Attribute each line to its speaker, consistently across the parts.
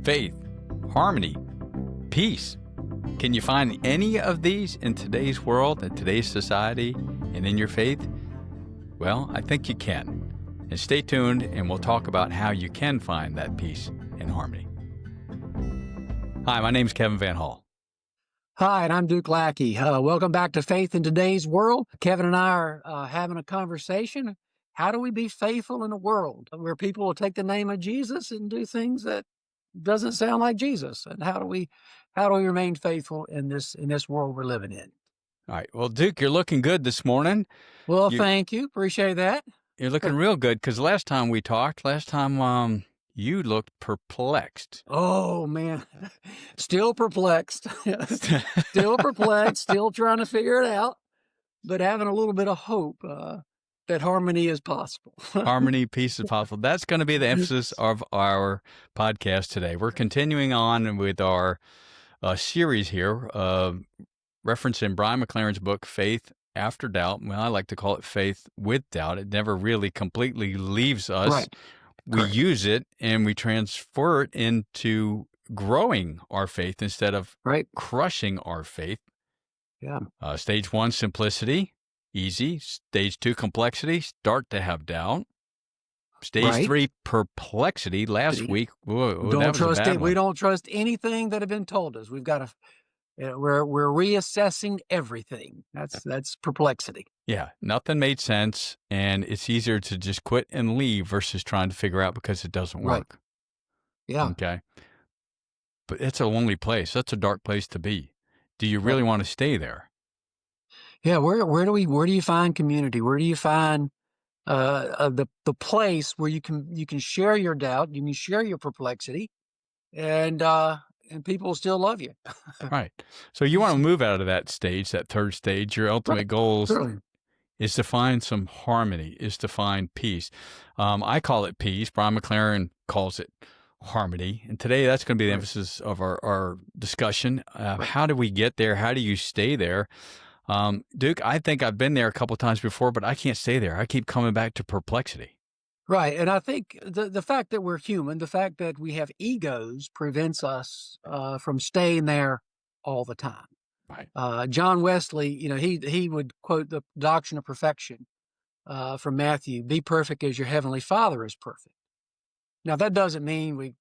Speaker 1: faith, harmony, peace. Can you find any of these in today's world, in today's society, and in your faith? Well, I think you can. And stay tuned, and we'll talk about how you can find that peace and harmony. Hi, my name is Kevin VanHall.
Speaker 2: Hi, and I'm Duke Lackey. Welcome back to Faith in Today's World. Kevin and I are having a conversation. How do we be faithful in a world where people will take the name of Jesus and do things that doesn't sound like Jesus? And how do we remain faithful in this world we're living in?
Speaker 1: All right. Well, Duke, you're looking good this morning.
Speaker 2: Well, thank you. Appreciate that.
Speaker 1: You're looking real good because last time we talked, you looked perplexed.
Speaker 2: Oh, man. Still perplexed. Still perplexed. Still trying to figure it out, but having a little bit of hope that harmony is possible.
Speaker 1: Harmony, peace is possible. That's going to be the emphasis of our podcast today. We're continuing on with our series here, referencing Brian McLaren's book, Faith After Doubt. Well, I like to call it Faith with Doubt. It never really completely leaves us.
Speaker 2: Right.
Speaker 1: We use it and we transfer it into growing our faith instead of crushing our faith.
Speaker 2: Yeah.
Speaker 1: Stage 1, simplicity, easy. Stage 2, complexity, start to have doubt. Stage 3, perplexity. Last week,
Speaker 2: don't trust it. We don't trust anything that have been told us. We've got to. We're reassessing everything. That's perplexity.
Speaker 1: Yeah, nothing made sense, and it's easier to just quit and leave versus trying to figure out because it doesn't work.
Speaker 2: Right. Yeah.
Speaker 1: Okay. But it's a lonely place. That's a dark place to be. Do you really want to stay there?
Speaker 2: Yeah. Where do you find community? Where do you find the place where you can share your doubt, you can share your perplexity, and people will still love you.
Speaker 1: Right. So you want to move out of that stage, that third stage. Your ultimate goal is to find some harmony, is to find peace. I call it peace. Brian McLaren calls it harmony. And today that's going to be the emphasis of our discussion. How do we get there? How do you stay there? Duke, I think I've been there a couple of times before, but I can't stay there. I keep coming back to perplexity.
Speaker 2: Right. And I think the fact that we're human, the fact that we have egos prevents us from staying there all the time.
Speaker 1: Right.
Speaker 2: John Wesley, he would quote the doctrine of perfection from Matthew, be perfect as your heavenly Father is perfect. Now, that doesn't mean we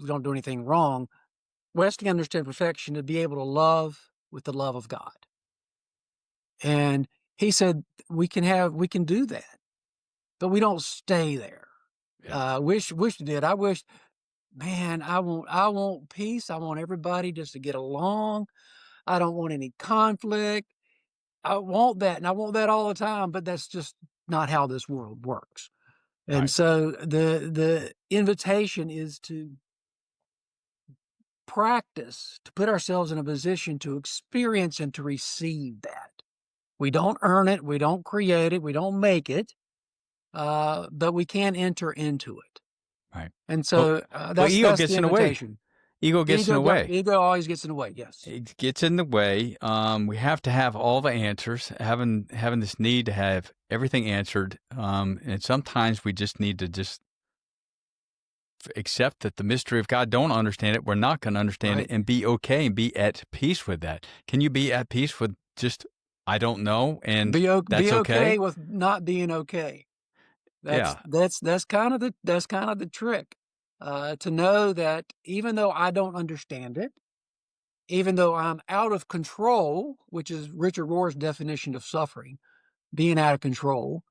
Speaker 2: don't do anything wrong. Wesley understood perfection to be able to love with the love of God. And he said, we can do that. But we don't stay there.
Speaker 1: Yeah.
Speaker 2: Wish we did. I wish, man, I want peace. I want everybody just to get along. I don't want any conflict. I want that, and I want that all the time, but that's just not how this world works. And so the invitation is to practice, to put ourselves in a position to experience and to receive that. We don't earn it. We don't create it. We don't make it. But we can enter into it.
Speaker 1: Right.
Speaker 2: And so that's
Speaker 1: ego
Speaker 2: gets in the way.
Speaker 1: Ego gets in the way.
Speaker 2: Ego always gets in the way, yes.
Speaker 1: It gets in the way. We have to have all the answers, having this need to have everything answered. And sometimes we just need to just accept that the mystery of God, don't understand it. We're not going to understand it, and be okay and be at peace with that. Can you be at peace with just, I don't know, and
Speaker 2: be
Speaker 1: that's
Speaker 2: okay with not being okay? That's kind of the trick, to know that even though I don't understand it, even though I'm out of control, which is Richard Rohr's definition of suffering, being out of control,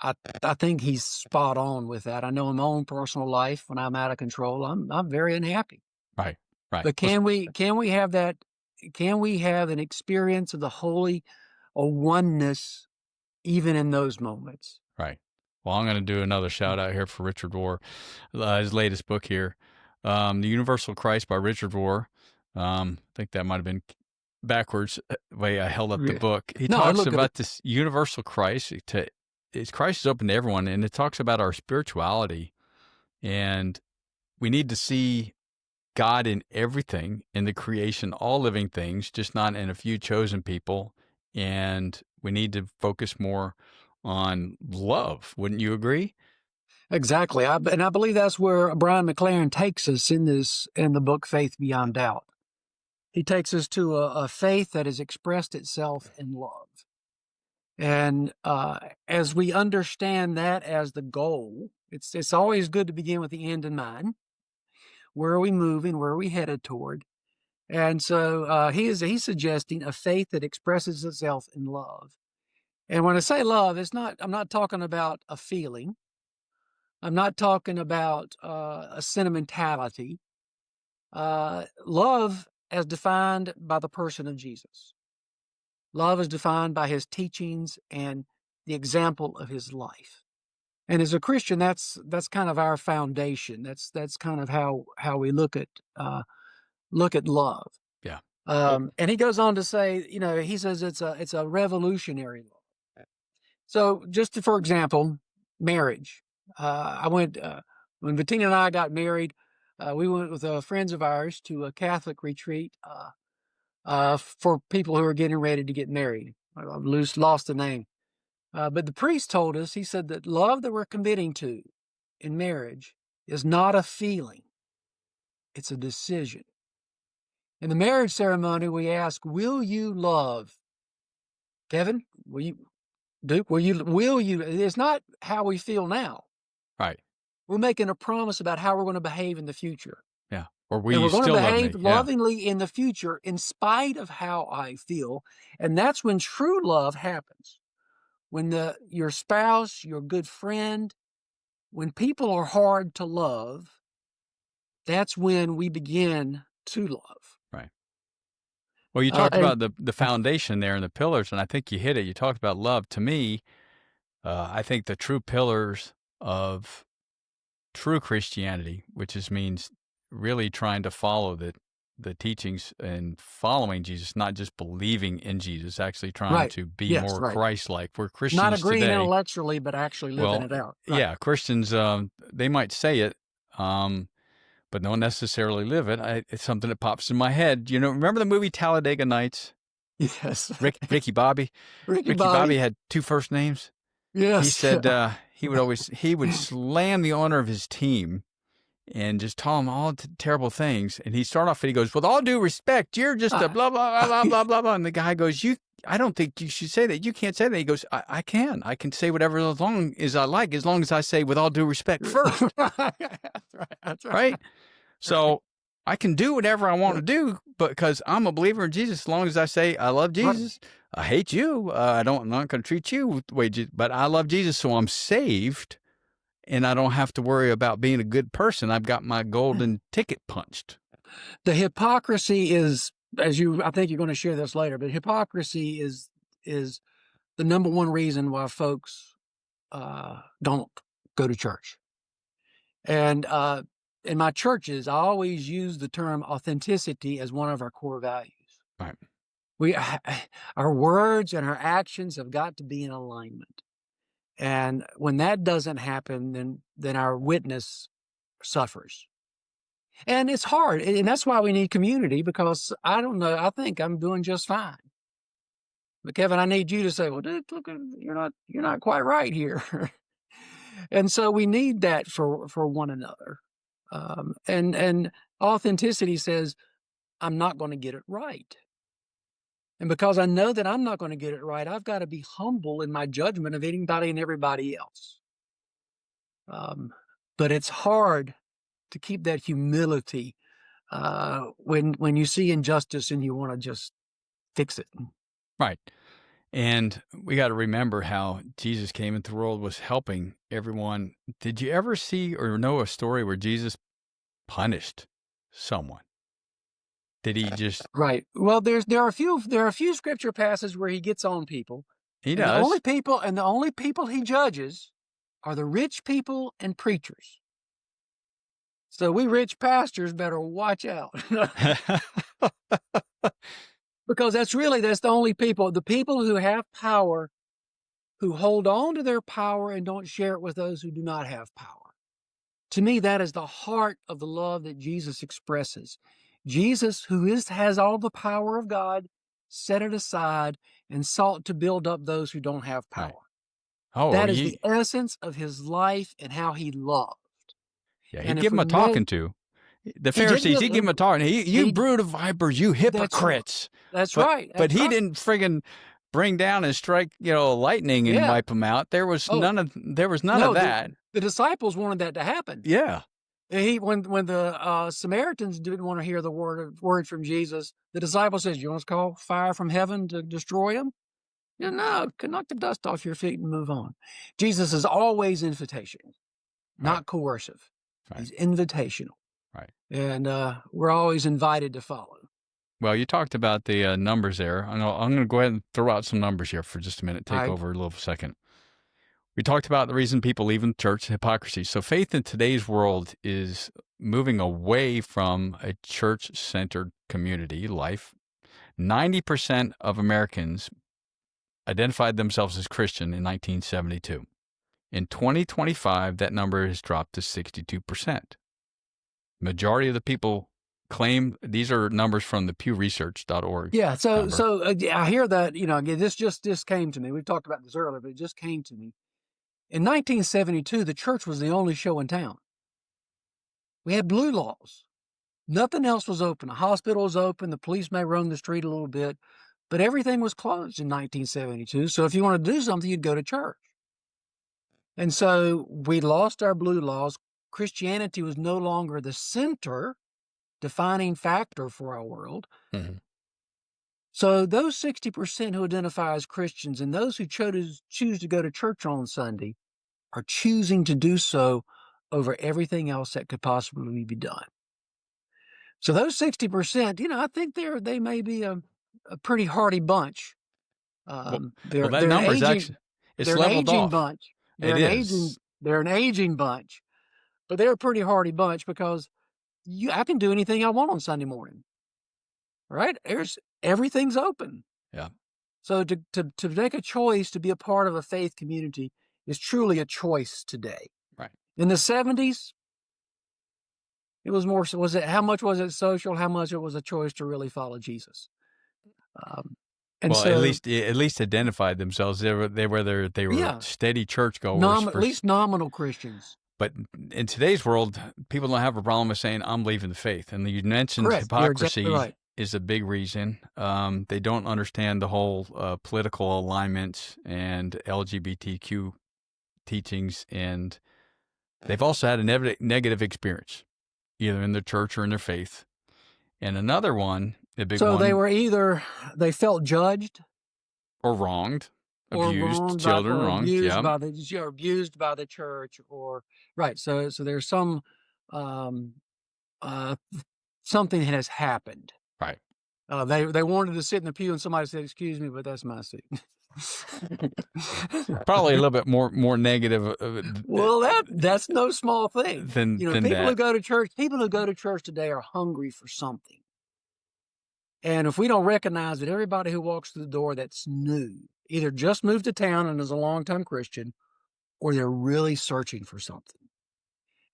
Speaker 2: I think he's spot on with that. I know in my own personal life, when I'm out of control, I'm very unhappy.
Speaker 1: Right.
Speaker 2: But can we have that? Can we have an experience of the holy, a oneness, even in those moments?
Speaker 1: Right. Well, I'm going to do another shout out here for Richard Rohr, his latest book here, The Universal Christ by Richard Rohr. I think that might have been backwards the way I held up the book. He talks about this universal Christ. Christ is open to everyone, and it talks about our spirituality, and we need to see God in everything, in the creation, all living things, just not in a few chosen people, and we need to focus more on love. Wouldn't you agree?
Speaker 2: Exactly. And I believe that's where Brian McLaren takes us in the book Faith Beyond Doubt. He takes us to a faith that has expressed itself in love. And as we understand that as the goal, it's always good to begin with the end in mind. Where are we moving? Where are we headed toward? And so he's suggesting a faith that expresses itself in love. And when I say love, I'm not talking about a feeling. I'm not talking about a sentimentality. Love as defined by the person of Jesus. Love is defined by his teachings and the example of his life. And as a Christian, that's kind of our foundation. That's kind of how we look at love.
Speaker 1: Yeah. Well,
Speaker 2: And he goes on to say, he says it's a revolutionary love. So for example, marriage. I went when Bettina and I got married. We went with friends of ours to a Catholic retreat for people who are getting ready to get married. I've lost the name. But the priest told us, he said that love that we're committing to in marriage is not a feeling, it's a decision. In the marriage ceremony, we ask, will you love? Kevin, will you? Duke, will you? It's not how we feel now.
Speaker 1: right.
Speaker 2: We're making a promise about how we're going to behave in the future.
Speaker 1: Yeah. Or will
Speaker 2: And
Speaker 1: you
Speaker 2: we're going to
Speaker 1: still love
Speaker 2: behave
Speaker 1: me? Yeah.
Speaker 2: lovingly in the future in spite of how I feel. And that's when true love happens. When your spouse, your good friend, when people are hard to love, that's when we begin to love.
Speaker 1: Right. Well, you
Speaker 2: Uh,
Speaker 1: talked
Speaker 2: and
Speaker 1: about the foundation there and the pillars, and I think you hit it. You talked about love. To me, I think the true pillars of true Christianity, which means really trying to follow the teachings and following Jesus, not just believing in Jesus, actually trying
Speaker 2: right.
Speaker 1: to be
Speaker 2: Yes,
Speaker 1: more
Speaker 2: right.
Speaker 1: Christ-like. We're
Speaker 2: Not
Speaker 1: Christians
Speaker 2: agreeing
Speaker 1: today.
Speaker 2: intellectually, but actually living
Speaker 1: Well,
Speaker 2: it out. Right.
Speaker 1: yeah, Christians, they might say it, but don't necessarily live it. It's something that pops in my head. Remember the movie Talladega Nights?
Speaker 2: Yes.
Speaker 1: Ricky Bobby.
Speaker 2: Ricky
Speaker 1: Ricky Bobby
Speaker 2: Bobby.
Speaker 1: had two first names. He
Speaker 2: Yes.
Speaker 1: said he would slam the owner of his team and just tell him all terrible things. And he started off and he goes, "With all due respect, you're just a
Speaker 2: Ah.
Speaker 1: blah blah blah blah blah blah blah." And the guy goes, I don't think you should say that. You can't say that." He goes, I can. I can say whatever as long as I like, as long as I say with all due respect first,
Speaker 2: That's right. That's right.
Speaker 1: right? So I can do whatever I want to do, but because I'm a believer in Jesus, as long as I say I love
Speaker 2: Right.
Speaker 1: Jesus, I hate you. I'm not going to treat you the way, but I love Jesus, so I'm saved, and I don't have to worry about being a good person. I've got my golden ticket punched.
Speaker 2: The hypocrisy is, I think you're going to share this later, but hypocrisy is the number one reason why folks don't go to church. And in my churches, I always use the term authenticity as one of our core values.
Speaker 1: Right.
Speaker 2: We, our words and our actions have got to be in alignment. And when that doesn't happen, then our witness suffers. And it's hard. And that's why we need community, because I don't know. I think I'm doing just fine. But Kevin, I need you to say, well, dude, look, you're not quite right here. And so we need that for one another. And authenticity says, I'm not going to get it right. And because I know that I'm not going to get it right, I've got to be humble in my judgment of anybody and everybody else. But it's hard to keep that humility when you see injustice and you want to just fix it.
Speaker 1: Right. And we got to remember how Jesus came into the world, was helping everyone. Did you ever see or know a story where Jesus punished someone? Did he just?
Speaker 2: Right. Well, there are a few scripture passages where he gets on people,
Speaker 1: He
Speaker 2: and
Speaker 1: does.
Speaker 2: the only people he judges are the rich people and preachers. So we rich pastors better watch out. Because that's the only people, the people who have power, who hold on to their power and don't share it with those who do not have power. To me, that is the heart of the love that Jesus expresses. Jesus, has all the power of God, set it aside and sought to build up those who don't have
Speaker 1: Right.
Speaker 2: power.
Speaker 1: Oh,
Speaker 2: That is the essence of his life and how he loved.
Speaker 1: yeah, he'd
Speaker 2: And
Speaker 1: give
Speaker 2: if
Speaker 1: him
Speaker 2: we
Speaker 1: a talking
Speaker 2: make
Speaker 1: to. The
Speaker 2: he did
Speaker 1: Pharisees,
Speaker 2: give
Speaker 1: he'd give him a talking. You
Speaker 2: he
Speaker 1: brood of vipers, you
Speaker 2: that's r
Speaker 1: hypocrites.
Speaker 2: that's
Speaker 1: But
Speaker 2: right,
Speaker 1: but
Speaker 2: that's
Speaker 1: he
Speaker 2: right.
Speaker 1: didn't friggin' bring down and strike, lightning and
Speaker 2: Yeah.
Speaker 1: wipe them out.
Speaker 2: Oh,
Speaker 1: There was none of
Speaker 2: no,
Speaker 1: that.
Speaker 2: the disciples wanted that to happen.
Speaker 1: Yeah.
Speaker 2: And he when the, Samaritans didn't wanna hear the word from Jesus, the disciple says, "You want us to call fire from heaven to destroy them?" Yeah, no, can knock the dust off your feet and move on. Jesus is always invitational,
Speaker 1: Right.
Speaker 2: not coercive.
Speaker 1: Right.
Speaker 2: He's invitational,
Speaker 1: Right.
Speaker 2: and, we're always invited to follow.
Speaker 1: Well, you talked about the, numbers there. I'm gonna go ahead and throw out some numbers here for just a minute, take
Speaker 2: Right?
Speaker 1: over a little second. We talked about the reason people leave the church, hypocrisy. So faith in today's world is moving away from a church-centered community life. 90% of Americans identified themselves as Christian in 1972. In 2025, that number has dropped to 62%. Majority of the people claim these are numbers from the pewresearch.org
Speaker 2: Yeah,
Speaker 1: number.
Speaker 2: yeah, I hear that, again, this came to me. We talked about this earlier, but it just came to me. In 1972, the church was the only show in town. We had blue laws. Nothing else was open. A hospital was open. The police may roam the street a little bit, but everything was closed in 1972. So if you want to do something, you'd go to church. And so we lost our blue laws. Christianity was no longer the center, defining factor for our world.
Speaker 1: Mhm.
Speaker 2: So those 60% who identify as Christians and those who choose to go to church on Sunday are choosing to do so over everything else that could possibly be done. So those 60%, I think they may be a pretty hardy bunch.
Speaker 1: Well,
Speaker 2: They're
Speaker 1: that
Speaker 2: they're an
Speaker 1: number is
Speaker 2: aging
Speaker 1: actually it's
Speaker 2: they're an
Speaker 1: leveled
Speaker 2: aging
Speaker 1: off.
Speaker 2: bunch.
Speaker 1: It is.
Speaker 2: They're an aging bunch, but they're a pretty hardy bunch because I can do anything I want on Sunday morning, right? Everything's open.
Speaker 1: Yeah.
Speaker 2: So to make a choice to be a part of a faith community is truly a choice today.
Speaker 1: Right.
Speaker 2: In the 70s, it was more so was it how much was it social, how much it was a choice to really follow Jesus. Um, and
Speaker 1: Well, at
Speaker 2: so,
Speaker 1: least at least identified themselves. They were
Speaker 2: yeah,
Speaker 1: steady churchgoers
Speaker 2: at
Speaker 1: for.
Speaker 2: least nominal Christians.
Speaker 1: But in today's world, people don't have a problem with saying I'm leaving the faith. And you mentioned
Speaker 2: Correct. You're exactly
Speaker 1: hypocrisy
Speaker 2: right.
Speaker 1: is a big reason. They don't understand the whole political alignments and LGBTQ teachings, and they've also had a negative experience, either in their church or in their faith. And another one, a big
Speaker 2: So
Speaker 1: one,
Speaker 2: they felt judged
Speaker 1: or wronged,
Speaker 2: or
Speaker 1: abused,
Speaker 2: wronged by
Speaker 1: children wronged. Yeah,
Speaker 2: abused by the church or right. So there's some um uh something that has happened.
Speaker 1: right.
Speaker 2: They wanted to sit in the pew and somebody said, "Excuse me, but that's my seat."
Speaker 1: Probably a little bit more negative
Speaker 2: Well, that's no small thing.
Speaker 1: than that.
Speaker 2: People who go to church today are hungry for something. And if we don't recognize that everybody who walks through the door that's new, either just moved to town and is a longtime Christian, or they're really searching for something.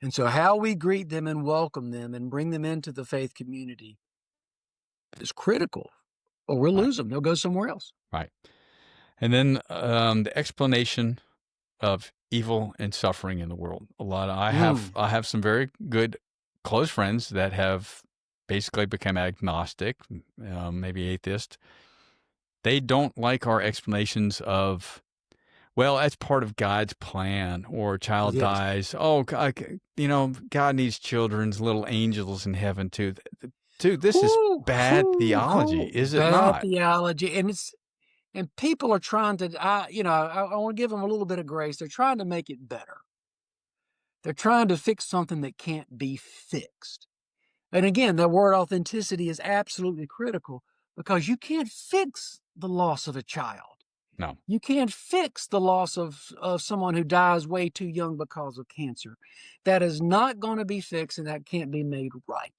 Speaker 2: And so how we greet them and welcome them and bring them into the faith community is critical, or we'll
Speaker 1: Right,
Speaker 2: lose them. They'll go somewhere else.
Speaker 1: right. And then the explanation of evil and suffering in the world.
Speaker 2: Mm.
Speaker 1: I have some very good close friends that have basically become agnostic, maybe atheist. They don't like our explanations of, well, that's part of God's plan, or a child
Speaker 2: Yes.
Speaker 1: dies. Oh, God needs children's little angels in heaven too. Dude, this is
Speaker 2: Whoo,
Speaker 1: bad
Speaker 2: whoo,
Speaker 1: theology,
Speaker 2: whoo.
Speaker 1: is it
Speaker 2: Bad
Speaker 1: not?
Speaker 2: theology. And people are trying to, I want to give them a little bit of grace. They're trying to make it better. They're trying to fix something that can't be fixed. And again, that word authenticity is absolutely critical because you can't fix the loss of a child.
Speaker 1: No.
Speaker 2: You can't fix the loss of someone who dies way too young because of cancer. That is not going to be fixed and that can't be made right.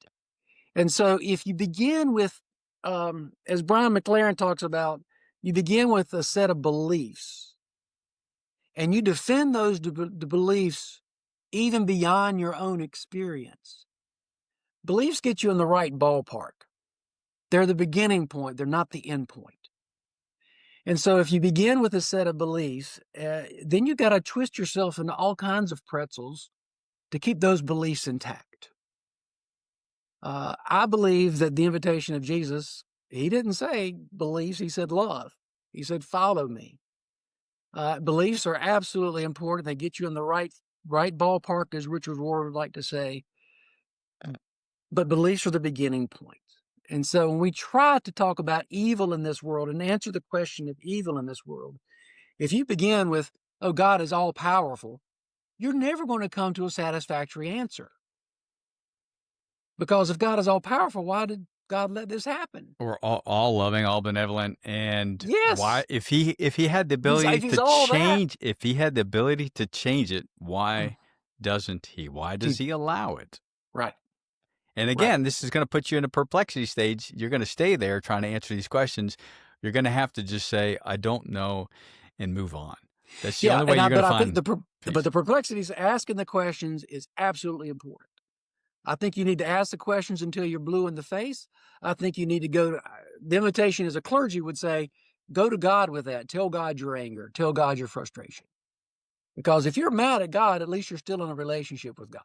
Speaker 2: And so if you begin with, as Brian McLaren talks about, you begin with a set of beliefs and you defend those beliefs even beyond your own experience. Beliefs get you in the right ballpark. They're the beginning point. They're not the end point. And so if you begin with a set of beliefs, then you got to twist yourself into all kinds of pretzels to keep those beliefs intact. I believe that the invitation of Jesus, he didn't say beliefs, he said love. He said, follow me. Beliefs are absolutely important. They get you in the right ballpark, as Richard Rohr would like to say. But beliefs are the beginning point. And so when we try to talk about evil in this world and answer the question of evil in this world, if you begin with, oh, God is all powerful, you're never going to come to a satisfactory answer. Because if God is all powerful, why did God let this happen?
Speaker 1: Or all loving, all benevolent, and why
Speaker 2: Yes.
Speaker 1: if he had the
Speaker 2: If
Speaker 1: ability
Speaker 2: he's
Speaker 1: to
Speaker 2: all that.
Speaker 1: change if he had the ability to change it, why doesn't he? Why does he allow it?
Speaker 2: Right.
Speaker 1: And
Speaker 2: Right.
Speaker 1: again, this is going to put you in a perplexity stage. You're going to stay there trying to answer these questions. You're going to have to just say, I don't know, and move on. That's the
Speaker 2: Yeah.
Speaker 1: only way you're going
Speaker 2: But
Speaker 1: to
Speaker 2: I think
Speaker 1: find
Speaker 2: but
Speaker 1: peace.
Speaker 2: the perplexities asking the questions is absolutely important. I think you need to ask the questions until you're blue in the face. I think you need to go to the invitation as a clergy would say, go to God with that. Tell God your anger. Tell God your frustration. Because if you're mad at God, at least you're still in a relationship with God.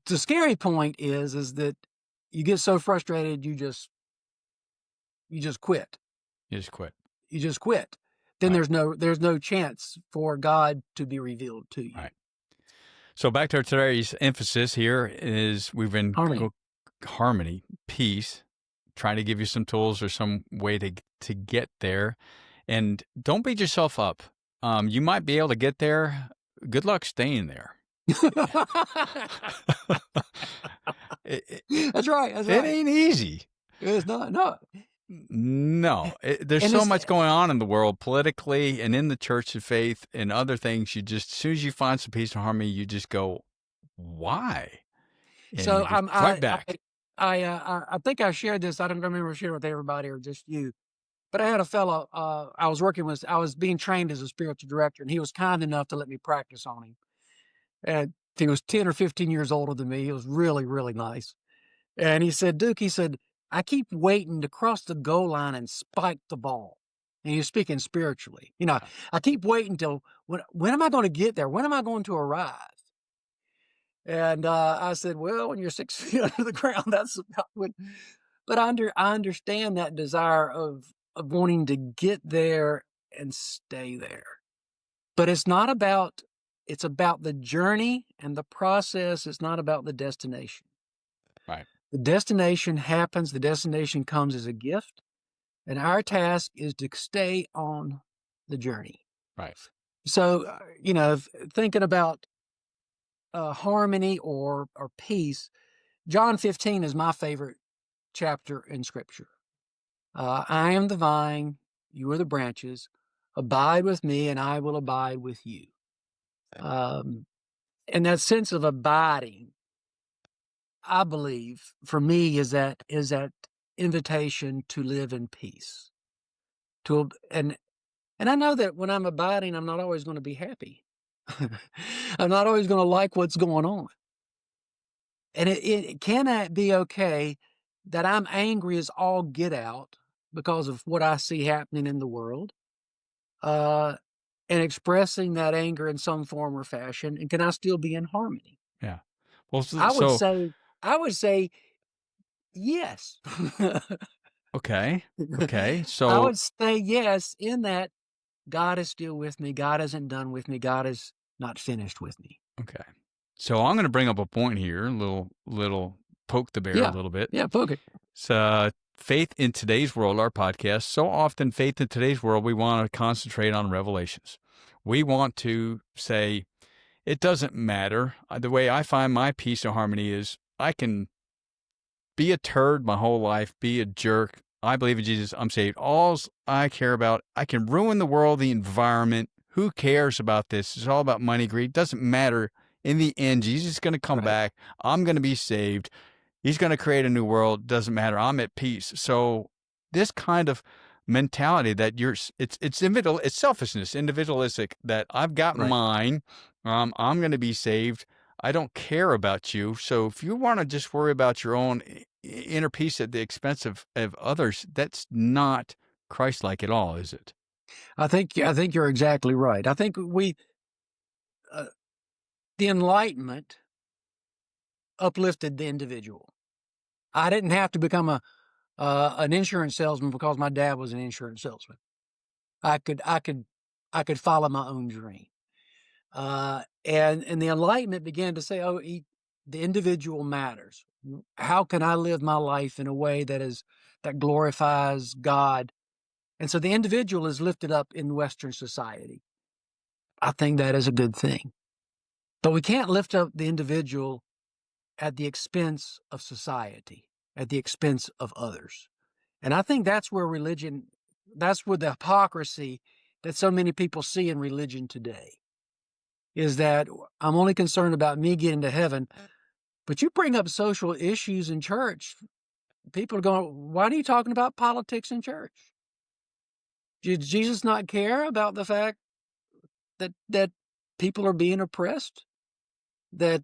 Speaker 2: The scary point is that you get so frustrated you just quit.
Speaker 1: You just quit.
Speaker 2: You just quit. Then
Speaker 1: Right.
Speaker 2: there's no chance for God to be revealed to you.
Speaker 1: Right. So back to today's emphasis here is we've been
Speaker 2: Harmony.
Speaker 1: harmony, peace, trying to give you some tools or some way to get there. And don't beat yourself up. You might be able to get there. Good luck staying there. it, it,
Speaker 2: That's right. That's
Speaker 1: it
Speaker 2: right.
Speaker 1: ain't easy.
Speaker 2: It's not. No.
Speaker 1: No, there's
Speaker 2: And
Speaker 1: so
Speaker 2: it's
Speaker 1: much going on in the world politically and in the church of faith and other things. You just, as soon as you find some peace and harmony, you just go, why? And
Speaker 2: so
Speaker 1: you just right back.
Speaker 2: I think I shared this. I don't remember sharing with everybody or just you. But I had a fellow I was working with. I was being trained as a spiritual director, and he was kind enough to let me practice on him. And he was 10 or 15 years older than me. He was really, really nice. And he said, Duke, he said, I keep waiting to cross the goal line and spike the ball. And he was speaking spiritually. I keep waiting till when am I going to get there? When am I going to arrive? And I said, well, when you're 6 feet under the ground, that's about when. But I understand that desire of wanting to get there and stay there. But it's about the journey and the process. It's not about the destination.
Speaker 1: Right,
Speaker 2: The destination happens, the destination comes as a gift, and our task is to stay on the journey.
Speaker 1: right,
Speaker 2: So, thinking about harmony or peace, John 15 is my favorite chapter in Scripture. I am the vine, you are the branches. Abide with me, and I will abide with you. Um, and that sense of abiding, I believe, for me, is that invitation to live in peace. And I know that when I'm abiding, I'm not always going to be happy. I'm not always going to like what's going on. And it cannot be okay that I'm angry as all get out because of what I see happening in the world, uh, and expressing that anger in some form or fashion. And can I still be in harmony?
Speaker 1: yeah. Well,
Speaker 2: I would say, I would say yes.
Speaker 1: okay, okay.
Speaker 2: I
Speaker 1: So
Speaker 2: would say yes in that God is still with me. God isn't done with me. God is not finished with me.
Speaker 1: okay. So I'm going to bring up a point here, a little poke the bear a
Speaker 2: Yeah.
Speaker 1: little bit.
Speaker 2: Yeah. Poke it.
Speaker 1: It's faith in today's world, our podcast. So often, faith in today's world, we want to concentrate on revelations. We want to say, it doesn't matter. The way I find my peace and harmony is I can be a turd my whole life, be a jerk. I believe in Jesus. I'm saved. All I care about, I can ruin the world, the environment. Who cares about this? It's all about money, greed. Doesn't matter. In the end, Jesus is going to come
Speaker 2: Right.
Speaker 1: back. I'm going to be saved. He's going to create a new world. Doesn't matter. I'm at peace. So this kind of mentality that it's individual, it's selfishness, individualistic. That I've got
Speaker 2: Right.
Speaker 1: mine. I'm going to be saved. I don't care about you. So if you want to just worry about your own inner peace at the expense of others, that's not Christ-like at all, is it?
Speaker 2: I think you're exactly right. I think uh, the Enlightenment uplifted the individual. I didn't have to become a an insurance salesman because my dad was an insurance salesman. I could I could I could follow my own dream. And the Enlightenment began to say, "Oh, the individual matters. How can I live my life in a way that glorifies God?" And so the individual is lifted up in Western society. I think that is a good thing, but we can't lift up the individual at the expense of society, at the expense of others. And I think that's where the hypocrisy that so many people see in religion today is that I'm only concerned about me getting to heaven. But you bring up social issues in church, people are going, why are you talking about politics in church? Did Jesus not care about the fact that people are being oppressed? That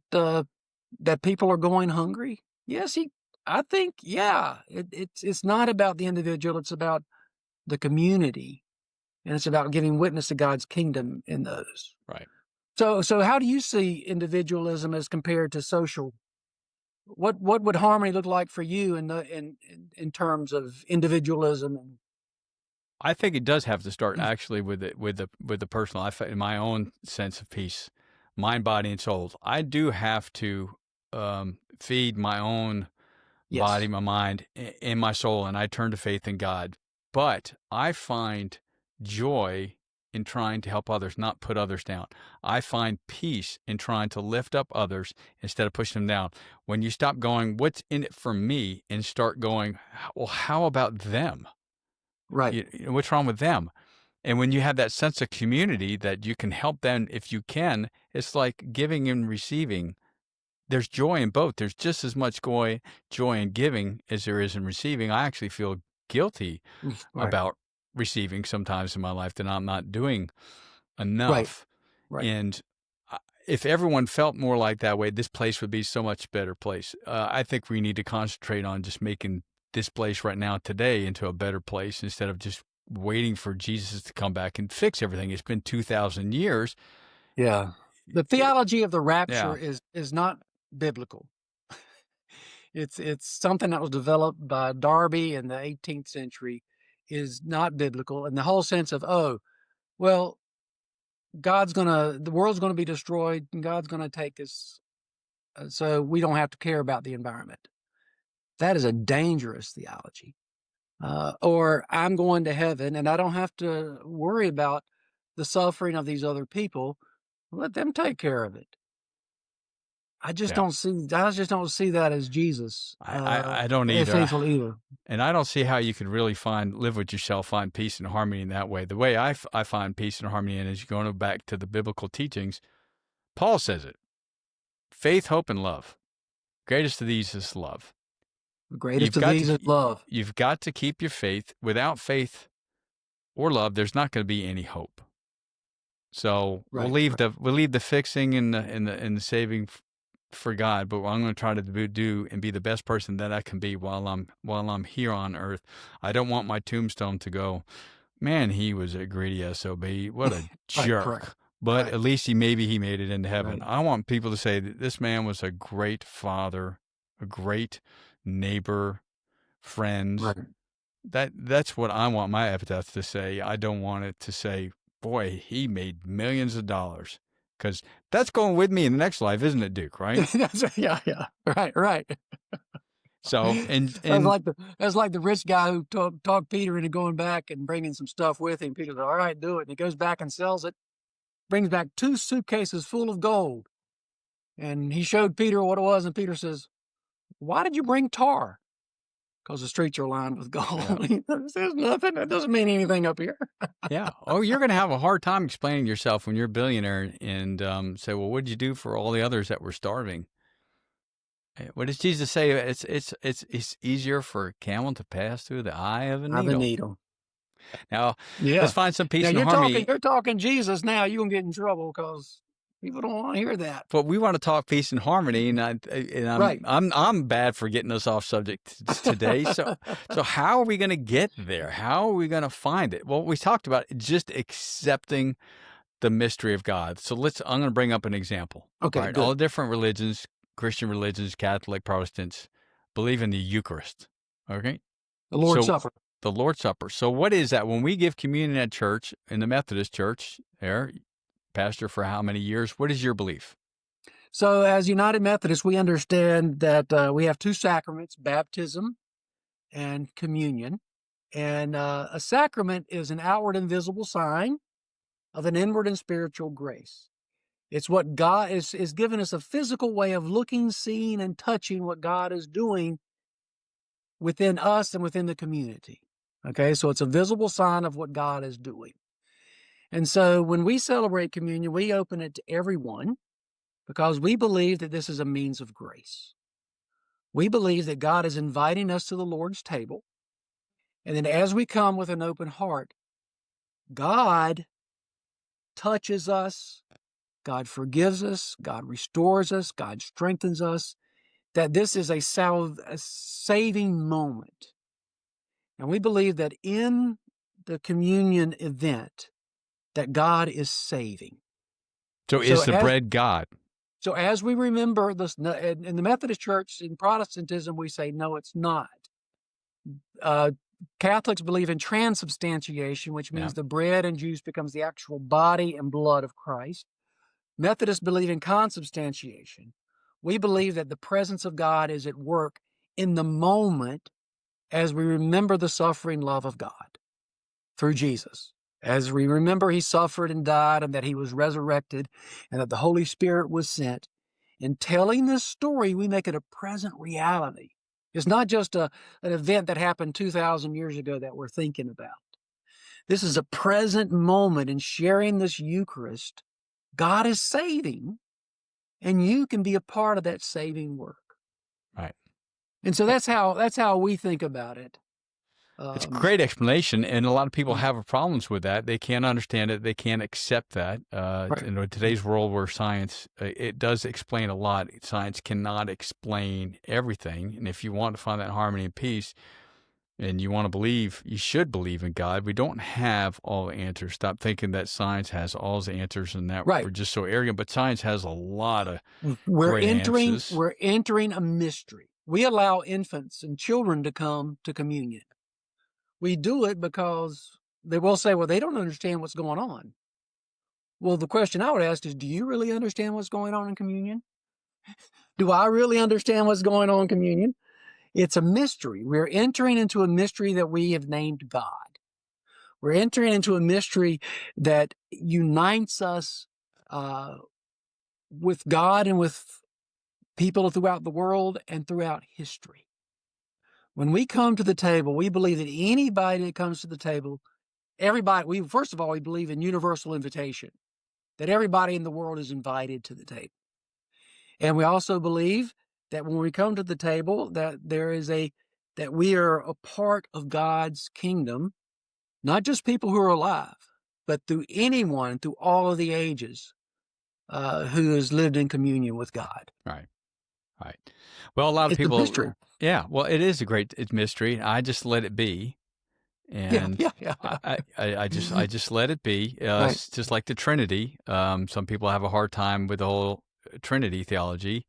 Speaker 2: people are going hungry? Yes, I think, yeah, it's not about the individual, it's about the community, and it's about giving witness to God's kingdom in those.
Speaker 1: Right.
Speaker 2: So how do you see individualism as compared to social? What would harmony look like for you in terms of individualism? And
Speaker 1: I think it does have to start actually with the personal. In my own sense of peace, mind, body, and soul. I do have to feed my own body,
Speaker 2: yes,
Speaker 1: my mind, and my soul, and I turn to faith in God. But I find joy in trying to help others, not put others down. I find peace in trying to lift up others instead of pushing them down. When you stop going, what's in it for me, and start going, well, how about them?
Speaker 2: right,
Speaker 1: What's wrong with them? And when you have that sense of community that you can help them if you can, it's like giving and receiving. There's joy in both. There's just as much joy in giving as there is in receiving. I actually feel guilty
Speaker 2: right,
Speaker 1: about receiving sometimes in my life that I'm not doing
Speaker 2: right,
Speaker 1: enough.
Speaker 2: right.
Speaker 1: And if everyone felt more like that way, this place would be so much better place. I think we need to concentrate on just making this place right now today into a better place instead of just waiting for Jesus to come back and fix everything. It's been 2,000 years.
Speaker 2: Yeah. The
Speaker 1: It-
Speaker 2: theology of the rapture
Speaker 1: yeah,
Speaker 2: is not biblical. It's something that was developed by Darby in the 18th century, is not biblical, and the whole sense of, oh, well, the world's gonna be destroyed, and God's gonna take us, so we don't have to care about the environment. That is a dangerous theology. Or I'm going to heaven, and I don't have to worry about the suffering of these other people. Let them take care of it.
Speaker 1: yeah.
Speaker 2: I just don't see that as Jesus,
Speaker 1: I don't
Speaker 2: as
Speaker 1: either.
Speaker 2: faithful either.
Speaker 1: And I don't see how you could really live with yourself, find peace and harmony in that way. The way I find peace and harmony in is going back to the biblical teachings. Paul says it: faith, hope, and love. Greatest of these is love.
Speaker 2: The greatest of these is love.
Speaker 1: You've got to keep your faith. Without faith or love, there's not going to be any hope. So
Speaker 2: Right, right.
Speaker 1: we'll leave the fixing and the saving for God, but what I'm going to try to do and be the best person that I can be while I'm here on earth. I don't want my tombstone to go, man, he was a greedy SOB. What a
Speaker 2: Right, correct.
Speaker 1: jerk. But
Speaker 2: Right,
Speaker 1: at least maybe he made it into heaven.
Speaker 2: right,
Speaker 1: I want people to say that this man was a great father, a great neighbor, friend.
Speaker 2: right.
Speaker 1: That's what I want my epitaph to say. I don't want it to say, boy, he made millions of dollars. Because that's going with me in the next life, isn't it, Duke, right?
Speaker 2: Yeah, yeah. Right, right.
Speaker 1: So, and
Speaker 2: That's like the rich guy who talked Peter into going back and bringing some stuff with him. Peter said, "All right, do it." And he goes back and sells it, brings back 2 suitcases full of gold. And he showed Peter what it was, and Peter says, "Why did you bring tar?" Because the streets are lined with
Speaker 1: yeah,
Speaker 2: gold. There's nothing. That doesn't mean anything up here.
Speaker 1: yeah. Oh, you're going to have a hard time explaining yourself when you're a billionaire and say, well, what did you do for all the others that were starving? What does Jesus say? It's easier for a camel to pass through the eye of a
Speaker 2: I have a
Speaker 1: needle.
Speaker 2: needle.
Speaker 1: Now, let's
Speaker 2: Yeah.
Speaker 1: find some
Speaker 2: Now
Speaker 1: peace and harmony.
Speaker 2: you're talking Jesus now. You're gonna get in trouble because People don't want to hear that.
Speaker 1: But we want to talk peace and harmony, and I'm
Speaker 2: Right.
Speaker 1: I'm bad for getting us off subject today. So how are we going to get there? How are we going to find it? Well, we talked about just accepting the mystery of God. So I'm going to bring up an example. All
Speaker 2: Okay,
Speaker 1: right, all
Speaker 2: good.
Speaker 1: the different religions, Christian religions, Catholic, Protestants, believe in the Eucharist. Okay,
Speaker 2: The Lord's
Speaker 1: so
Speaker 2: Supper.
Speaker 1: the Lord's Supper. So what is that? When we give communion at church, in the Methodist Church, there, pastor for how many years? What is your belief?
Speaker 2: So, as United Methodists, we understand that we have two sacraments, baptism and communion. And a sacrament is an outward and visible sign of an inward and spiritual grace. It's what God is giving us a physical way of looking, seeing, and touching what God is doing within us and within the community. Okay, so it's a visible sign of what God is doing. And so when we celebrate communion, we open it to everyone because we believe that this is a means of grace. We believe that God is inviting us to the Lord's table. And then as we come with an open heart, God touches us, God forgives us, God restores us, God strengthens us, that this is a saving moment. And we believe that in the communion event, that God is saving.
Speaker 1: So
Speaker 2: So
Speaker 1: is the
Speaker 2: as
Speaker 1: bread God?
Speaker 2: so as we remember this in the Methodist Church, in Protestantism, we say no, it's not. Uh, Catholics believe in transubstantiation, which
Speaker 1: Yeah.
Speaker 2: means the bread and juice becomes the actual body and blood of Christ. Methodists believe in consubstantiation. We believe that the presence of God is at work in the moment as we remember the suffering love of God through Jesus. As we remember he suffered and died and that he was resurrected and that the Holy Spirit was sent. In telling this story, we make it a present reality. It's not just an event that happened 2,000 years ago that we're thinking about. This is a present moment in sharing this Eucharist. God is saving, and you can be a part of that saving work.
Speaker 1: Right.
Speaker 2: And so that's how we think about it.
Speaker 1: It's a
Speaker 2: Um,
Speaker 1: great explanation, and a lot of people have problems with that. They can't understand it. They can't accept that.
Speaker 2: right.
Speaker 1: In today's world where science, it does explain a lot. Science cannot explain everything. And if you want to find that harmony and peace, and you want to believe, you should believe in God. We don't have all the answers. Stop thinking that science has all the answers and that
Speaker 2: Right.
Speaker 1: we're just so arrogant. But science has a lot of
Speaker 2: We're
Speaker 1: great
Speaker 2: entering
Speaker 1: answers.
Speaker 2: we're entering a mystery. We allow infants and children to come to communion. We do it because they will say, well, they don't understand what's going on. Well, the question I would ask is, do you really understand what's going on in communion? Do I really understand what's going on in communion? It's a mystery. We're entering into a mystery that we have named God. We're entering into a mystery that unites us uh, with God and with people throughout the world and throughout history. When we come to the table, we believe that anybody that comes to the table, everybody, first of all, we believe in universal invitation, that everybody in the world is invited to the table. And we also believe that when we come to the table, that that we are a part of God's kingdom, not just people who are alive, but through anyone, through all of the ages, who has lived in communion with God.
Speaker 1: Right. Right. Well, a lot of
Speaker 2: It's a
Speaker 1: people,
Speaker 2: mystery.
Speaker 1: yeah. Well, it is a great mystery. I just let it be.
Speaker 2: Yeah,
Speaker 1: And
Speaker 2: yeah, yeah, yeah.
Speaker 1: I just let it be.
Speaker 2: Right,
Speaker 1: It's just like the Trinity. Some people have a hard time with the whole Trinity theology.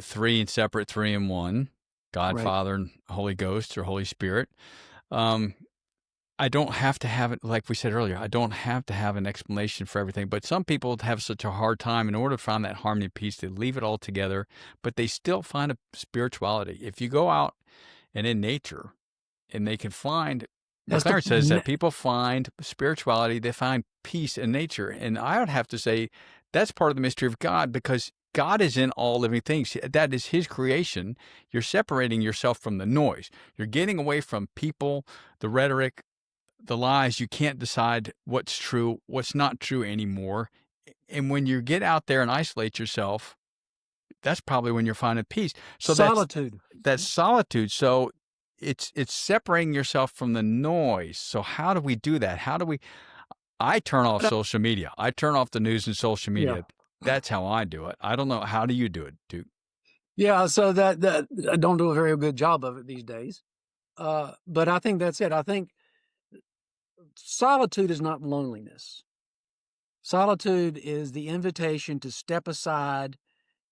Speaker 1: Three and separate, three and one, God,
Speaker 2: right.
Speaker 1: Father, and Holy Ghost or Holy Spirit. Um, I don't have to have it, like we said earlier, I don't have to have an explanation for everything. But some people have such a hard time in order to find that harmony and peace, they leave it all together, but they still find a spirituality. If you go out and in nature, and they can find,
Speaker 2: That's the
Speaker 1: McLaren says that people find spirituality, they find peace in nature. And I would have to say that's part of the mystery of God because God is in all living things. That is his creation. You're separating yourself from the noise. You're getting away from people, the rhetoric, the lies. You can't decide what's true, what's not true anymore. And when you get out there and isolate yourself, that's probably when you're finding peace. So
Speaker 2: solitude.
Speaker 1: that's solitude. So it's separating yourself from the noise. So how do we do that? How do we? I turn off
Speaker 2: But,
Speaker 1: social media. I turn off the news and social
Speaker 2: yeah.
Speaker 1: media. That's how I do it. I don't know. How do you do it, Duke?
Speaker 2: Yeah, so that I don't do a very good job of it these days. But I think that's it. I think solitude is not loneliness. Solitude is the invitation to step aside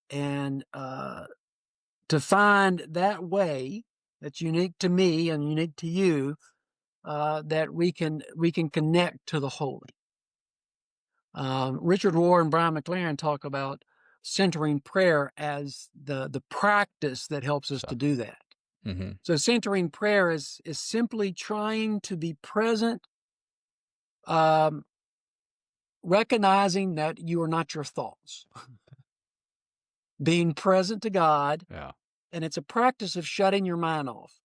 Speaker 2: and to find that way that's unique to me and unique to you, that we can connect to the holy. Richard Rohr and Brian McLaren talk about centering prayer as the practice that helps us to
Speaker 1: So,
Speaker 2: do that.
Speaker 1: hmm
Speaker 2: So centering prayer is simply trying to be present, um, recognizing that you are not your thoughts, being present to God,
Speaker 1: yeah,
Speaker 2: and it's a practice of shutting your mind off.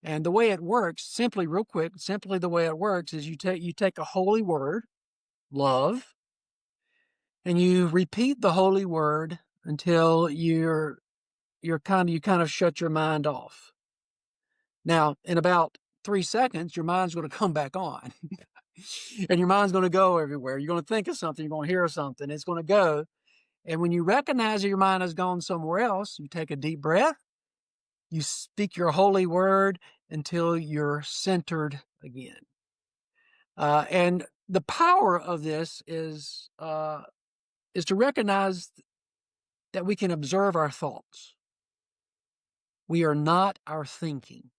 Speaker 2: And the way it works, simply real quick, simply the way it works is you take a holy word, love, and you repeat the holy word until you kind of shut your mind off. Now, in about 3 seconds, your mind's going to come back on. And your mind's going to go everywhere. You're going to think of something, you're going to hear something, it's going to go. And when you recognize that your mind has gone somewhere else, you take a deep breath, you speak your holy word until you're centered again. And the power of this is to recognize that we can observe our thoughts. We are not our thinking.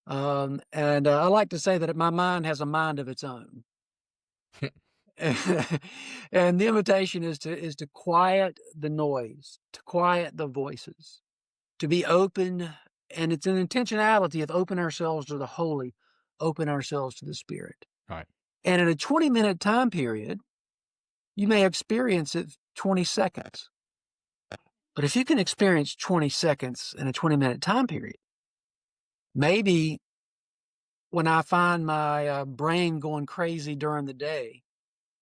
Speaker 2: And I like to say that my mind has a mind of its own. And the invitation is to quiet the noise, to quiet the voices, to be open, and it's an intentionality of open ourselves to the holy, open ourselves to the Spirit.
Speaker 1: right.
Speaker 2: And in a 20-minute time period, you may experience it 20 seconds. But if you can experience 20 seconds in a 20-minute time period, maybe when I find my brain going crazy during the day,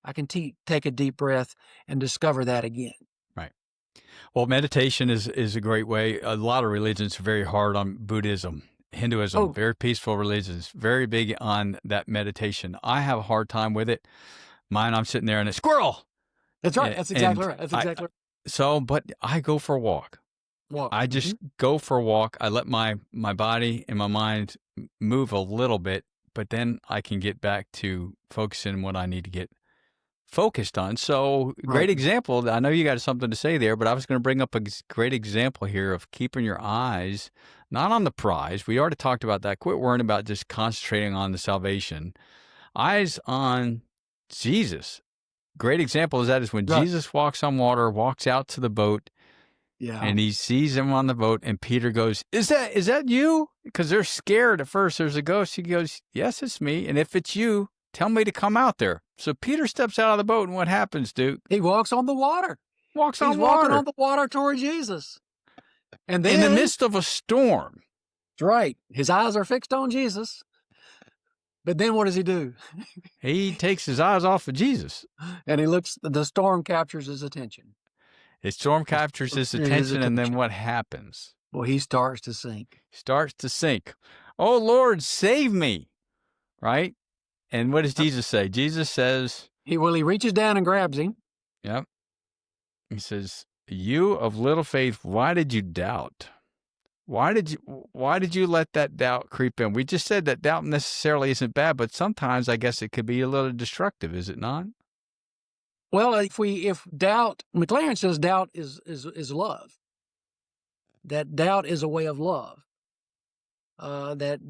Speaker 2: I can take a deep breath and discover that again.
Speaker 1: Right. Well, meditation is a great way. A lot of religions are very hard on Buddhism, Hinduism,
Speaker 2: Oh,
Speaker 1: very peaceful religions, very big on that meditation. I have a hard time with it. Mine, I'm sitting there and a squirrel,
Speaker 2: that's right. That's exactly
Speaker 1: and
Speaker 2: right. That's
Speaker 1: I
Speaker 2: exactly right.
Speaker 1: but I go for a walk.
Speaker 2: Walk.
Speaker 1: I
Speaker 2: Hmm.
Speaker 1: just go for a walk. I let my body and my mind move a little bit, but then I can get back to focusing what I need to get focused on. So,
Speaker 2: Right.
Speaker 1: great example. I know you got something to say there, but I was going to bring up a great example here of keeping your eyes not on the prize. We already talked about that. Quit worrying about just concentrating on the salvation. Eyes on Jesus. Great example is that is when
Speaker 2: Right.
Speaker 1: Jesus walks on water, walks out to the boat,
Speaker 2: Yeah.
Speaker 1: and he sees him on the boat, and Peter goes, "Is that you?" Because they're scared at first. There's a ghost. He goes, "Yes, it's me. And if it's you, tell me to come out there." So Peter steps out of the boat, and what happens, Duke?
Speaker 2: He walks on the water.
Speaker 1: Walks
Speaker 2: He's
Speaker 1: on
Speaker 2: walking on
Speaker 1: water
Speaker 2: the water toward Jesus. And
Speaker 1: in the
Speaker 2: then,
Speaker 1: midst of a storm.
Speaker 2: that's right, his eyes are fixed on Jesus. But then what does he do?
Speaker 1: He takes his eyes off of Jesus.
Speaker 2: And he looks, the storm captures his attention.
Speaker 1: The storm captures his
Speaker 2: His
Speaker 1: attention, and then
Speaker 2: attention.
Speaker 1: what happens?
Speaker 2: Well, he starts to sink.
Speaker 1: He starts to sink. "Oh Lord, save me!" Right? And what does
Speaker 2: Yep.
Speaker 1: Jesus say? Jesus says,
Speaker 2: He reaches down and grabs him.
Speaker 1: "Yep." He says, "You of little faith, why did you doubt?" Why did you let that doubt creep in? We just said that doubt necessarily isn't bad, but sometimes I guess it could be a little destructive, is it not?
Speaker 2: Well, if doubt, McLaren says doubt is love. That doubt is a way of love. That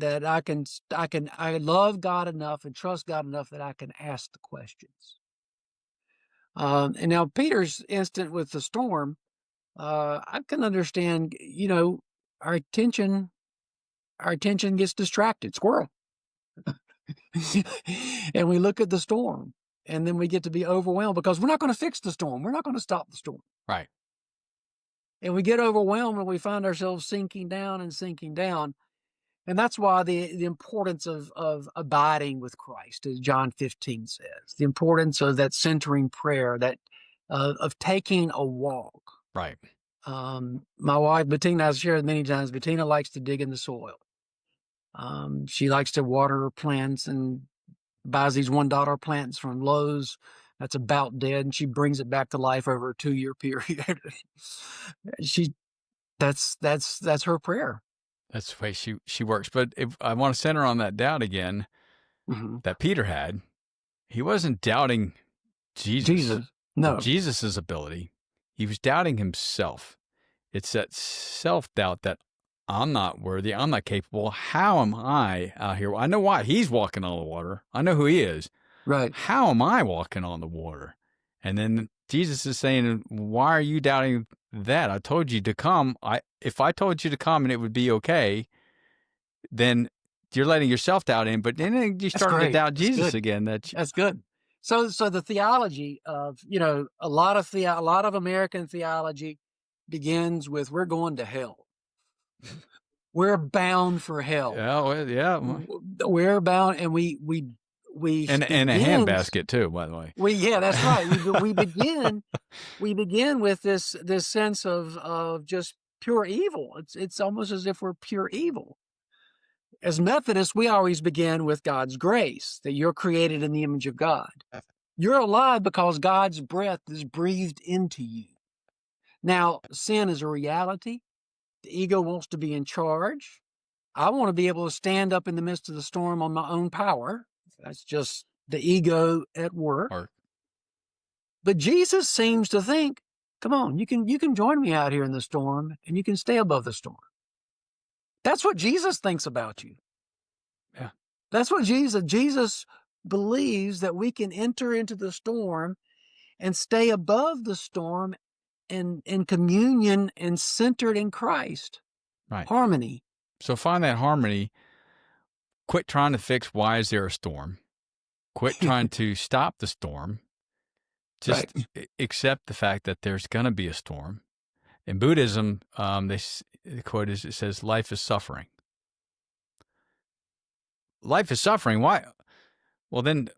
Speaker 2: I love God enough and trust God enough that I can ask the questions. And now Peter's instant with the storm, I can understand. Our attention our attention gets distracted, squirrel, and we look at the storm, and then we get to be overwhelmed because we're not going to fix the storm. We're not going to stop the storm,
Speaker 1: Right.
Speaker 2: and we get overwhelmed and we find ourselves sinking down and sinking down. And that's why the importance of abiding with Christ, as John 15 says, the importance of that centering prayer, that of taking a walk.
Speaker 1: Right.
Speaker 2: My wife, Bettina, I've shared many times, Bettina likes to dig in the soil. She likes to water her plants and buys these $1 plants from Lowe's that's about dead, and she brings it back to life over a 2-year period. she that's her prayer.
Speaker 1: That's the way she works. But if I want to center on that doubt again
Speaker 2: Mhm.
Speaker 1: that Peter had, he wasn't doubting Jesus
Speaker 2: Jesus.
Speaker 1: or
Speaker 2: No.
Speaker 1: Jesus's ability. He was doubting himself. It's that self-doubt that I'm not worthy, I'm not capable. How am I out here? I know why he's walking on the water. I know who he is.
Speaker 2: Right.
Speaker 1: How am I walking on the water? And then Jesus is saying, why are you doubting that? I told you to come. If I told you to come and it would be okay, then you're letting yourself doubt in, but then you're
Speaker 2: That's
Speaker 1: starting to
Speaker 2: great.
Speaker 1: doubt
Speaker 2: That's
Speaker 1: Jesus
Speaker 2: good.
Speaker 1: again.
Speaker 2: That's good. So the theology of, a lot of American theology begins with we're going to hell. We're bound for hell.
Speaker 1: Yeah, well, yeah,
Speaker 2: We're bound, and we
Speaker 1: and a
Speaker 2: begins.
Speaker 1: handbasket too, by the way.
Speaker 2: Yeah, that's right. We begin with this sense of just pure evil. It's almost as if we're pure evil. As Methodists, we always begin with God's grace, that you're created in the image of God. You're alive because God's breath is breathed into you. Now, sin is a reality. The ego wants to be in charge. I want to be able to stand up in the midst of the storm on my own power. That's just the ego at work.
Speaker 1: Or
Speaker 2: But Jesus seems to think, come on, you can join me out here in the storm and you can stay above the storm. That's what Jesus thinks about you.
Speaker 1: yeah,
Speaker 2: That's what Jesus believes, that we can enter into the storm and stay above the storm and in communion and centered in Christ.
Speaker 1: right.
Speaker 2: Harmony.
Speaker 1: So find that harmony. Quit trying to fix why is there a storm. Quit trying to stop the storm.
Speaker 2: Right.
Speaker 1: Just accept the fact that there's going to be a storm. In Buddhism, the quote is, it says, life is suffering. Life is suffering. Why? Well, then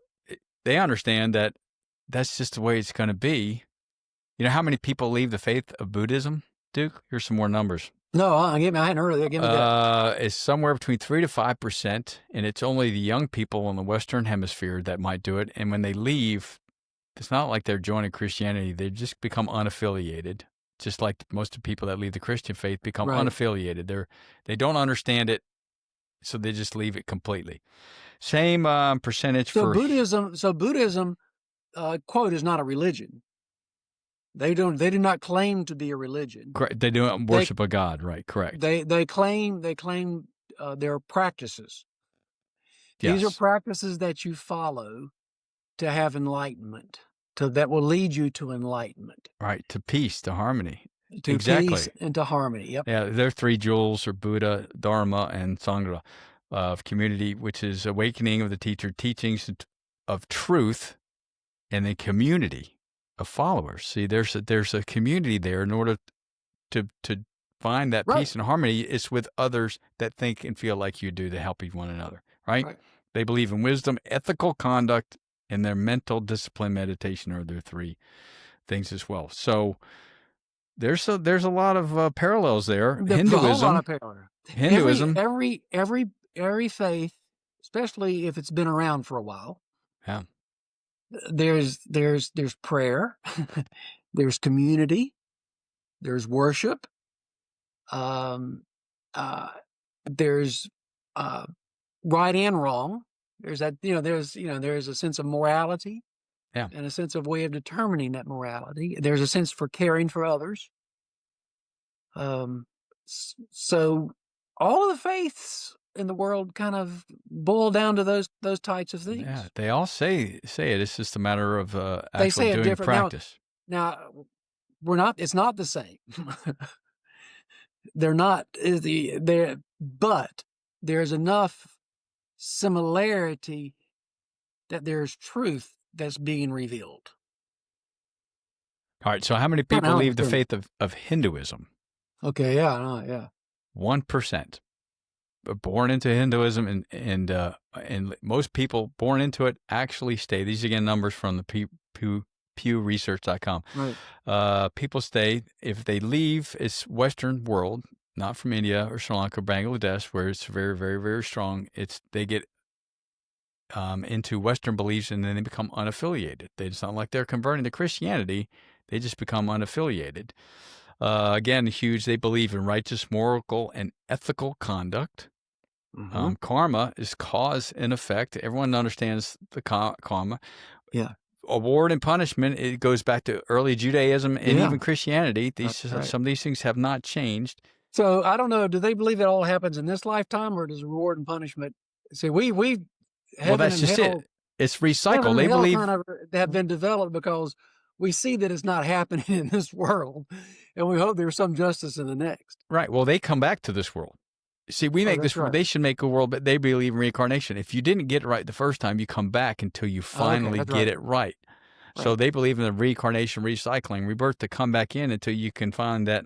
Speaker 1: they understand that that's just the way it's going to be. You know how many people leave the faith of Buddhism, Duke? Here's some more numbers.
Speaker 2: No, I hadn't heard of that. Give me that.
Speaker 1: It's somewhere between 3 to 5%, and it's only the young people in the Western Hemisphere that might do it. And when they leave, it's not like they're joining Christianity. They just become unaffiliated, just like most of the people that leave the Christian faith become
Speaker 2: Right.
Speaker 1: unaffiliated. They don't understand it, so they just leave it completely. Same percentage
Speaker 2: So
Speaker 1: for
Speaker 2: Buddhism, quote, is not a religion. They do not claim to be a religion.
Speaker 1: they don't worship a god, right? Correct.
Speaker 2: They claim their practices. These are
Speaker 1: Yes.
Speaker 2: practices that you follow to have enlightenment, that will lead you to enlightenment,
Speaker 1: Right. To peace, to harmony.
Speaker 2: to
Speaker 1: Exactly.
Speaker 2: peace, and to harmony. Yep.
Speaker 1: Yeah, their three jewels are Buddha, Dharma, and Sangha of community, which is awakening of the teacher, teachings of truth, and the community of followers. See, there's a community there. In order to find that
Speaker 2: Right.
Speaker 1: peace and harmony, it's with others that think and feel like you do to help one another. Right?
Speaker 2: Right.
Speaker 1: They believe in wisdom, ethical conduct, and their mental discipline, meditation are their three things as well. So there's a lot of parallels there.
Speaker 2: A whole lot of parallel.
Speaker 1: Hinduism.
Speaker 2: Every faith, especially if it's been around for a while,
Speaker 1: Yeah.
Speaker 2: there's prayer, there's community, there's worship, um, there's right and wrong. There's there's a sense of morality,
Speaker 1: Yeah.
Speaker 2: and a sense of way of determining that morality. There's a sense for caring for others. So all of the faiths in the world kind of boil down to those types of things.
Speaker 1: Yeah, they all say it. It's just a matter of
Speaker 2: They
Speaker 1: actually
Speaker 2: say it
Speaker 1: doing
Speaker 2: different.
Speaker 1: practice.
Speaker 2: Now it's not the same. They're not but there's enough similarity that there's truth that's being revealed.
Speaker 1: All right. So how many
Speaker 2: Kinda
Speaker 1: people
Speaker 2: how
Speaker 1: leave the
Speaker 2: it's been.
Speaker 1: faith of Hinduism?
Speaker 2: Okay, yeah.
Speaker 1: 1%. Born into Hinduism, and most people born into it actually stay. These again numbers from the PewResearch.com.
Speaker 2: Right.
Speaker 1: People stay if they leave. It's Western world, not from India or Sri Lanka or Bangladesh, where it's very, very, very strong. They get into Western beliefs, and then they become unaffiliated. It's not like they're converting to Christianity; they just become unaffiliated. Again, huge. They believe in righteous, moral, and ethical conduct.
Speaker 2: Hmm.
Speaker 1: Karma is cause and effect. Everyone understands the karma.
Speaker 2: Yeah.
Speaker 1: Award and punishment. It goes back to early Judaism and
Speaker 2: Yeah.
Speaker 1: even Christianity.
Speaker 2: That's right.
Speaker 1: Some of these things have not changed.
Speaker 2: So I don't know. Do they believe it all happens in this lifetime, or does reward and punishment? See, we
Speaker 1: Well,
Speaker 2: heaven
Speaker 1: that's
Speaker 2: and
Speaker 1: just it.
Speaker 2: hell,
Speaker 1: It's
Speaker 2: heaven
Speaker 1: recycled.
Speaker 2: and
Speaker 1: They
Speaker 2: hell
Speaker 1: believe.
Speaker 2: kind of have been developed because we see that it's not happening in this world, and we hope there's some justice in the next.
Speaker 1: Right. Well, they come back to this world. See, we
Speaker 2: Oh,
Speaker 1: make
Speaker 2: that's
Speaker 1: this.
Speaker 2: right.
Speaker 1: They should make a world, but they believe in reincarnation. If you didn't get it right the first time, you come back until you
Speaker 2: Okay,
Speaker 1: finally
Speaker 2: that's
Speaker 1: get
Speaker 2: right.
Speaker 1: it right. So
Speaker 2: Right.
Speaker 1: they believe in the reincarnation, recycling, rebirth to come back in until you can find that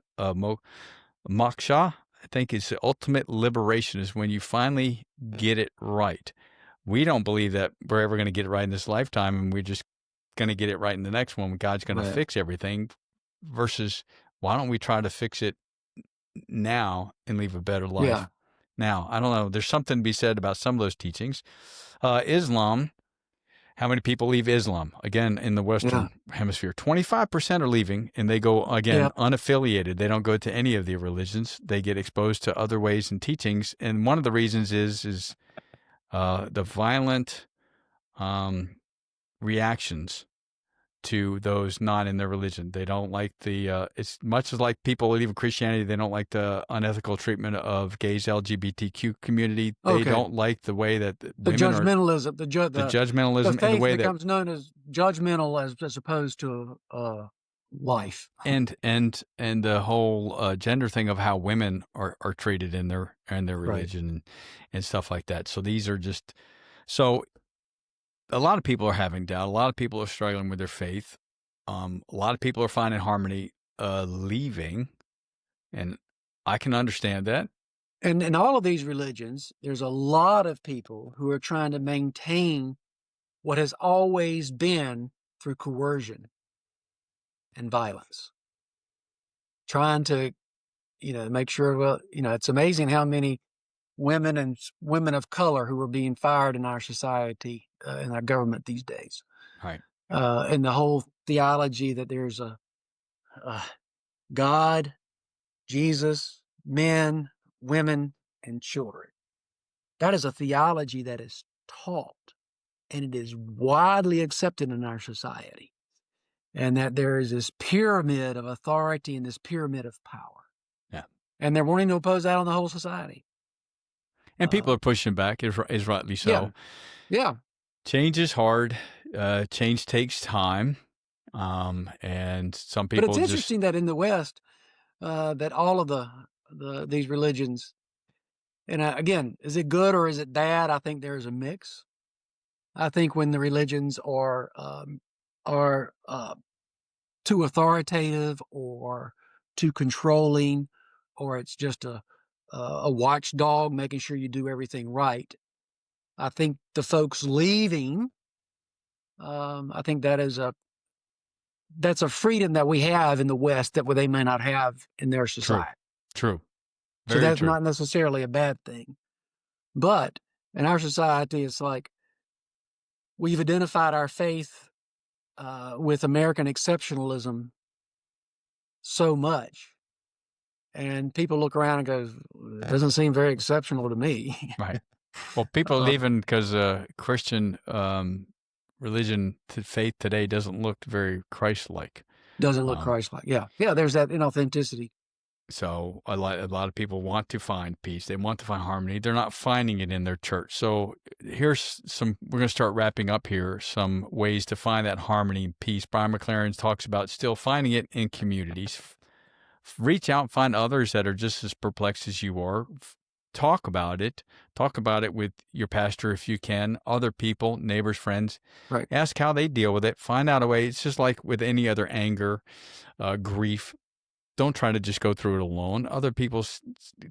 Speaker 1: moksha. I think it's the ultimate liberation is when you finally get it right. We don't believe that we're ever going to get it right in this lifetime, and we're just going to get it right in the next one. God's going to
Speaker 2: Right.
Speaker 1: fix everything. Versus, why don't we try to fix it now and live a better
Speaker 2: Yeah.
Speaker 1: life? Now, I don't know. There's something to be said about some of those teachings. Islam. How many people leave Islam? Again, in the
Speaker 2: Yeah.
Speaker 1: Western Hemisphere, 25% are leaving, and they go, again,
Speaker 2: Yeah.
Speaker 1: unaffiliated. They don't go to any of the religions. They get exposed to other ways and teachings. And one of the reasons is the violent reactions to those not in their religion. They don't like it's much as like people leaving Christianity, they don't like the unethical treatment of gays, LGBTQ community. They
Speaker 2: Okay.
Speaker 1: don't like the way that
Speaker 2: The
Speaker 1: women are,
Speaker 2: judgmentalism,
Speaker 1: the
Speaker 2: the
Speaker 1: judgmentalism, and the
Speaker 2: faith
Speaker 1: way that
Speaker 2: becomes known as judgmental as opposed to life.
Speaker 1: and the whole gender thing of how women are treated in their
Speaker 2: Right.
Speaker 1: religion and stuff like that. So these are just so a lot of people are having doubt. A lot of people are struggling with their faith. A lot of people are finding harmony leaving, and I can understand that.
Speaker 2: And in all of these religions, there's a lot of people who are trying to maintain what has always been through coercion and violence, trying to, make sure, well, it's amazing how many women and women of color who are being fired in our society, in our government these days.
Speaker 1: Right.
Speaker 2: And the whole theology that there's a God, Jesus, men, women, and children. That is a theology that is taught and it is widely accepted in our society. And that there is this pyramid of authority and this pyramid of power.
Speaker 1: Yeah.
Speaker 2: And they're wanting to impose that on the whole society.
Speaker 1: And people
Speaker 2: Uh,
Speaker 1: are pushing back, is rightly
Speaker 2: yeah,
Speaker 1: so.
Speaker 2: yeah.
Speaker 1: Change is hard. Change takes time. And some
Speaker 2: But it's
Speaker 1: people just
Speaker 2: interesting that in the West, that all of these religions, and again, is it good or is it bad? I think there is a mix. I think when the religions are too authoritative or too controlling, or it's just a watchdog making sure you do everything right. I think the folks leaving, I think that's a freedom that we have in the West that they may not have in their
Speaker 1: true,
Speaker 2: society.
Speaker 1: true,
Speaker 2: So
Speaker 1: very
Speaker 2: that's
Speaker 1: true.
Speaker 2: not necessarily a bad thing. But in our society, it's like we've identified our faith with American exceptionalism so much. And people look around and go, it doesn't seem very exceptional to me.
Speaker 1: Right. Well, people are
Speaker 2: uh,
Speaker 1: leaving because Christian religion faith today doesn't look very Christ-like.
Speaker 2: doesn't look
Speaker 1: Um,
Speaker 2: Christ-like. Yeah. Yeah. There's that inauthenticity.
Speaker 1: so a lot of people want to find peace. They want to find harmony. They're not finding it in their church. So here's some. We're going to start wrapping up here. Some ways to find that harmony and peace. Brian McLaren talks about still finding it in communities. Reach out and find others that are just as perplexed as you are. Talk about it. Talk about it with your pastor if you can, other people, neighbors, friends.
Speaker 2: Right.
Speaker 1: Ask how they deal with it. Find out a way. It's just like with any other anger, grief. Don't try to just go through it alone. Other people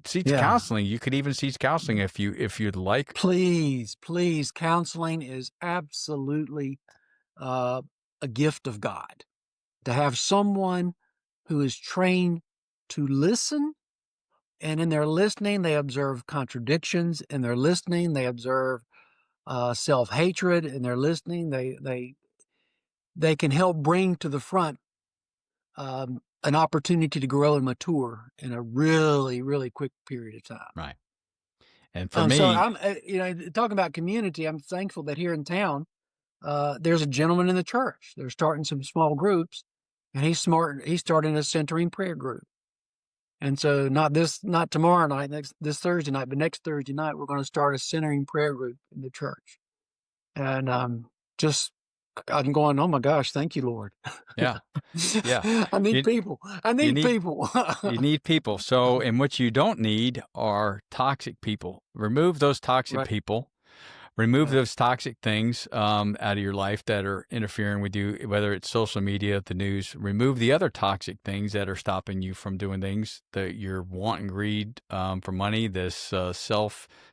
Speaker 1: seek
Speaker 2: Yeah.
Speaker 1: counseling. You could even seek counseling if you'd like.
Speaker 2: Please, please. Counseling is absolutely uh, a gift of God. To have someone who is trained to listen, and in their listening, they observe contradictions. In their listening, they observe self-hatred, and they're listening, they can help bring to the front an opportunity to grow and mature in a really, really quick period of time.
Speaker 1: Right. And for
Speaker 2: So
Speaker 1: me,
Speaker 2: I'm, talking about community. I'm thankful that here in town, there's a gentleman in the church. They're starting some small groups, and he's smart. He's starting a centering prayer group. And so not tomorrow night, this Thursday night, but next Thursday night, we're going to start a centering prayer group in the church. And just I'm going, oh my gosh, thank you, Lord.
Speaker 1: yeah, yeah.
Speaker 2: I need
Speaker 1: You
Speaker 2: people. I
Speaker 1: you
Speaker 2: need
Speaker 1: need
Speaker 2: people.
Speaker 1: you need people. So, and what you don't need are toxic people. Remove those toxic
Speaker 2: Right,
Speaker 1: people. Remove
Speaker 2: right,
Speaker 1: those toxic things out of your life that are interfering with you, whether it's social media, the news. Remove the other toxic things that are stopping you from doing things. That your want and greed for money, this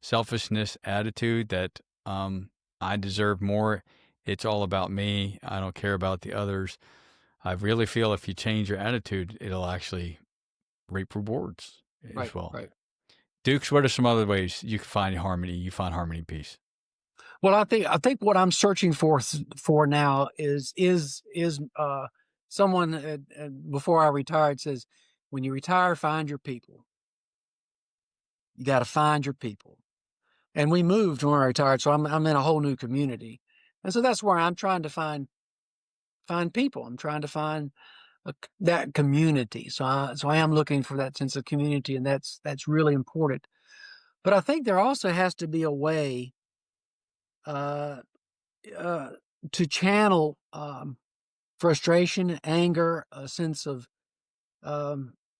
Speaker 1: selfishness attitude that I deserve more. It's all about me. I don't care about the others. I really feel if you change your attitude, it'll actually reap rewards as
Speaker 2: right,
Speaker 1: well.
Speaker 2: right.
Speaker 1: Dukes, what are some other ways you can find harmony? You find harmony and peace.
Speaker 2: Well, I think what I'm searching for now is someone before I retired says, when you retire, find your people. You got to find your people. And we moved when I retired, so I'm in a whole new community, and so that's where I'm trying to find people. I'm trying to find that community. So I am looking for that sense of community, and that's really important. But I think there also has to be a way uh, uh, to channel frustration, anger, a sense of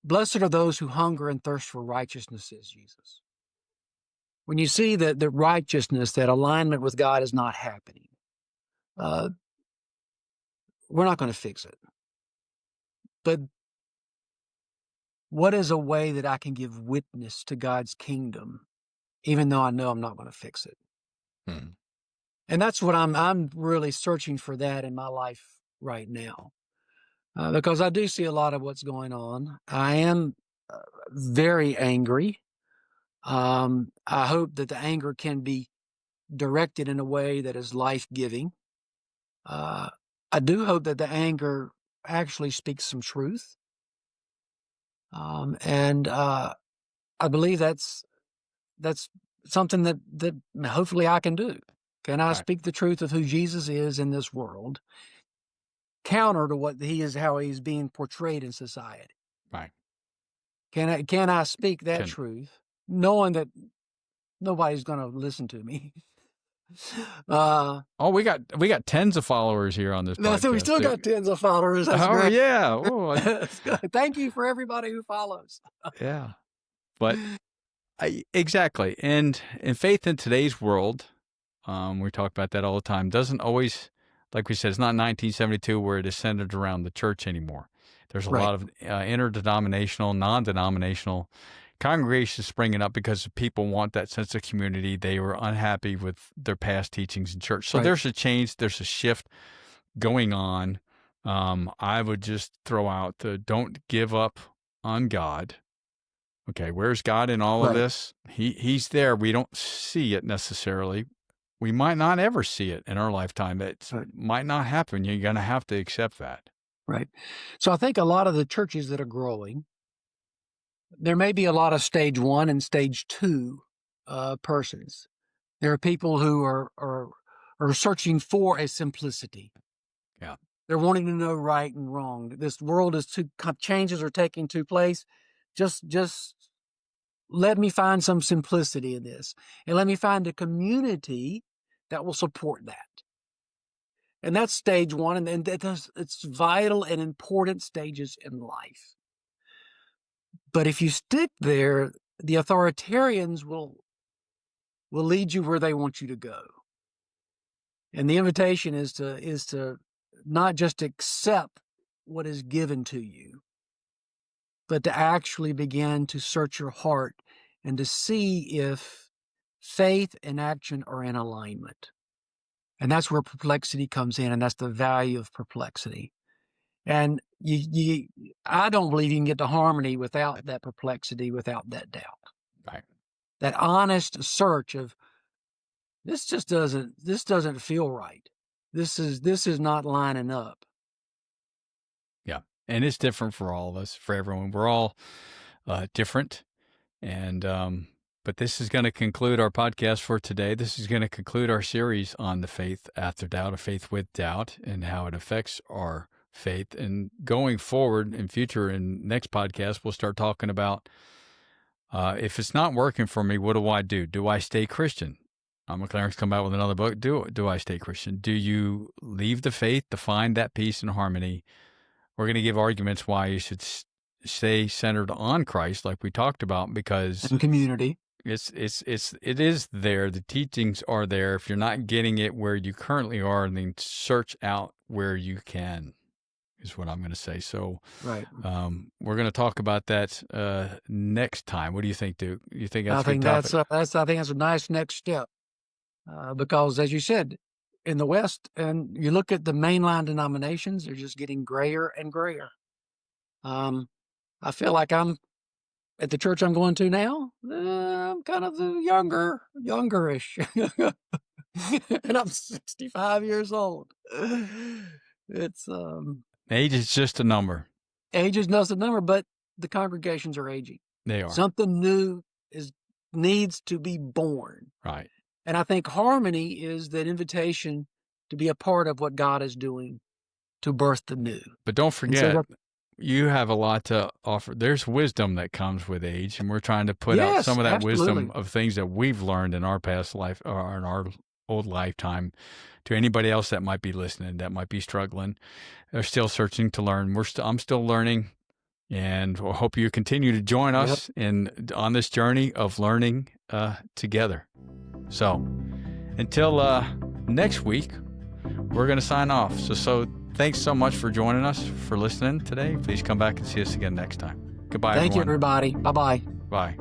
Speaker 2: blessed are those who hunger and thirst for righteousness, says Jesus. When you see that the righteousness, that alignment with God is not happening, uh, we're not going to fix it. But what is a way that I can give witness to God's kingdom, even though I know I'm not going to fix it?
Speaker 1: Hmm.
Speaker 2: And that's what I'm really searching for that in my life right now, because I do see a lot of what's going on. I am very angry. I hope that the anger can be directed in a way that is life giving. Uh, I do hope that the anger actually speaks some truth. And I believe that's something that hopefully I can do. Can I
Speaker 1: Right.
Speaker 2: speak the truth of who Jesus is in this world, counter to what he is, how he's being portrayed in society?
Speaker 1: Right.
Speaker 2: Can I speak that
Speaker 1: Can
Speaker 2: truth, knowing that nobody's going to listen to me? uh,
Speaker 1: Oh, we got tens of followers here on this
Speaker 2: so we
Speaker 1: podcast,
Speaker 2: still got
Speaker 1: Duke.
Speaker 2: tens of followers. That's
Speaker 1: Oh
Speaker 2: great.
Speaker 1: yeah. Oh
Speaker 2: That's good. Thank you for everybody who follows.
Speaker 1: yeah. But exactly. And faith in today's world, we talk about that all the time, doesn't always, like we said, it's not 1972 where it is centered around the church anymore. There's a
Speaker 2: Right,
Speaker 1: lot of interdenominational, non-denominational congregations springing up because people want that sense of community. They were unhappy with their past teachings in church. So
Speaker 2: right,
Speaker 1: there's a change, there's a shift going on. I would just throw out the don't give up on God. Okay, where's God in all of
Speaker 2: right,
Speaker 1: this? He's there. We don't see it necessarily. We might not ever see it in our lifetime. It
Speaker 2: right,
Speaker 1: might not happen. You're going to have to accept that.
Speaker 2: right. So I think a lot of the churches that are growing, there may be a lot of stage one and stage two persons. There are people who are searching for a simplicity.
Speaker 1: Yeah.
Speaker 2: They're wanting to know right and wrong. This world is too changes are taking too place. Just let me find some simplicity in this, and let me find a community that will support that. And that's stage one, and it's vital and important stages in life. But if you stick there, the authoritarians will lead you where they want you to go. And the invitation is to not just accept what is given to you, but to actually begin to search your heart and to see if faith and action are in alignment. And that's where perplexity comes in, and that's the value of perplexity. And I don't believe you can get to harmony without that perplexity, without that doubt.
Speaker 1: Right.
Speaker 2: That honest search of, this doesn't feel right. This is not lining up.
Speaker 1: Yeah. And it's different for all of us, for everyone. We're all different. And, but this is going to conclude our podcast for today. This is going to conclude our series on the faith after doubt, or faith with doubt, and how it affects our faith. And going forward in future, in next podcast, we'll start talking about if it's not working for me, what do I do? Do I stay Christian? McLaren's come out with another book. Do I stay Christian? Do you leave the faith to find that peace and harmony? We're going to give arguments why you should stay centered on Christ, like we talked about, because
Speaker 2: in community,
Speaker 1: it is there. The teachings are there. If you're not getting it where you currently are, then search out where you can, is what I'm going to say. So,
Speaker 2: right.
Speaker 1: We're going to talk about that next time. What do you think, Duke? You think that's
Speaker 2: I think
Speaker 1: a good topic?
Speaker 2: I think that's a nice next step, because, as you said, in the West, and you look at the mainline denominations, they're just getting grayer and grayer. I feel like I'm at the church I'm going to now. I'm kind of the youngerish, and I'm 65 years old. It's
Speaker 1: Age is just a number.
Speaker 2: Age is just a number, but the congregations are aging.
Speaker 1: They are.
Speaker 2: Something new needs to be born.
Speaker 1: Right.
Speaker 2: And I think harmony is that invitation to be a part of what God is doing to birth the new.
Speaker 1: But don't forget, you have a lot to offer. There's wisdom that comes with age, and we're trying to put out some of that wisdom of things that we've learned in our past life or in our old lifetime to anybody else that might be listening, that might be struggling. They're still searching to learn. I'm still learning, and we'll hope you continue to join us on this journey of learning together. So until next week, we're going to sign off. So thanks so much for joining us, for listening today. Please come back and see us again next time. Goodbye, everyone.
Speaker 2: Thank you, everybody. Bye-bye.
Speaker 1: Bye.